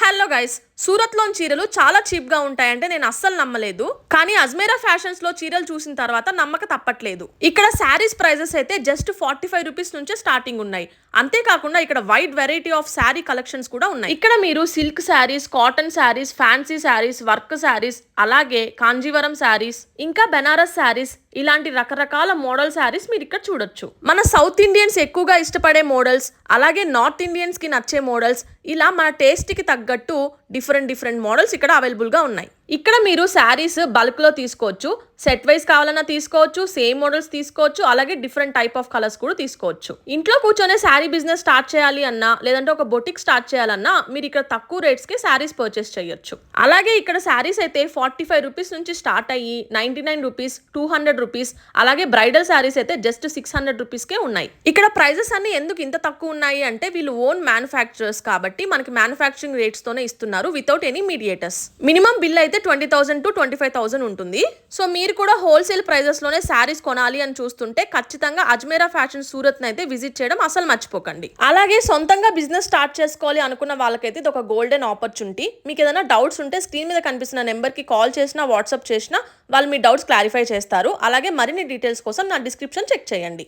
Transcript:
Hello guys, సూరత్లోని చీరలు చాలా cheap గా ఉంటాయంటే నేను అస్సలు నమ్మలేదు. కానీ అజ్మేరా ఫ్యాషన్స్ లో చీరలు చూసిన తర్వాత నమ్మక తప్పట్లేదు. ఇక్కడ శారీస్ ప్రైజెస్ అయితే జస్ట్ 45 రూపీస్ నుంచే స్టార్టింగ్ ఉన్నాయి. అంతేకాకుండా ఇక్కడ wide variety of sari collections కూడా ఉన్నాయి. ఇక్కడ మీరు silk saris, cotton saris, fancy saris, work saris, అలాగే కాంజీవరం శారీస్, ఇంకా బెనారస్ శారీస్, ఇలాంటి రకరకాల మోడల్ శారీస్ మీరు ఇక్కడ చూడొచ్చు. మన సౌత్ ఇండియన్స్ ఎక్కువగా ఇష్టపడే మోడల్స్, అలాగే నార్త్ ఇండియన్స్ కి నచ్చే మోడల్స్, ఇలా మన టేస్ట్ కి తగ్గట్టు డిఫరెంట్ మోడల్స్ ఇక్కడ అవైలబుల్ గా ఉన్నాయి. ఇక్కడ మీరు శారీస్ బల్క్ లో తీసుకోవచ్చు, సెట్ వైజ్ కావాలన్నా తీసుకోవచ్చు, సేమ్ మోడల్స్ తీసుకోవచ్చు, అలాగే డిఫరెంట్ టైప్ ఆఫ్ కలర్స్ కూడా తీసుకోవచ్చు. ఇంట్లో కూర్చొనే శారీ బిజినెస్ స్టార్ట్ చేయాలి అన్నా, లేదంటే ఒక బొటిక్ స్టార్ట్ చేయాలన్నా మీరు ఇక్కడ తక్కువ రేట్స్ కి శారీస్ పర్చేస్ చేయొచ్చు. అలాగే ఇక్కడ శారీస్ అయితే 45 రూపీస్ నుంచి స్టార్ట్ అయ్యి 99 రూపీస్, 200 రూపీస్, అలాగే బ్రైడల్ శారీస్ అయితే జస్ట్ 600 రూపీస్ కే ఉన్నాయి. ఇక్కడ ప్రైజెస్ అన్ని ఎందుకు ఇంత తక్కువ ఉన్నాయి అంటే వీళ్ళు ఓన్ మ్యానుఫ్యాక్చరర్స్ కాబట్టి మనకి మ్యానుఫ్యాక్చరింగ్ రేట్స్ తోనే ఇస్తున్నారు, without any mediators. Minimum bill అయితే 20,000 to 25,000 ఉంటుంది. సో మీరు కూడా హోల్సేల్ ప్రైజెస్ లోనే శారీస్ కొనాలి అని చూస్తుంటే ఖచ్చితంగా అజ్మేరా ఫ్యాషన్ సూరత్ అయితే విజిట్ చేయడం అసలు మర్చిపోకండి. అలాగే సొంతంగా బిజినెస్ స్టార్ట్ చేసుకోవాలి అనుకున్న వాళ్ళకైతే ఇది ఒక గోల్డెన్ ఆపర్చునిటీ. మీకు ఏదైనా డౌట్స్ ఉంటే స్క్రీన్ మీద కనిపిస్తున్న నెంబర్ కి కాల్ చేసినా, వాట్సాప్ చేసినా వాళ్ళు మీ డౌట్స్ క్లారిఫై చేస్తారు. అలాగే మరిన్ని డీటెయిల్స్ కోసం నా డిస్క్రిప్షన్ చెక్ చేయండి.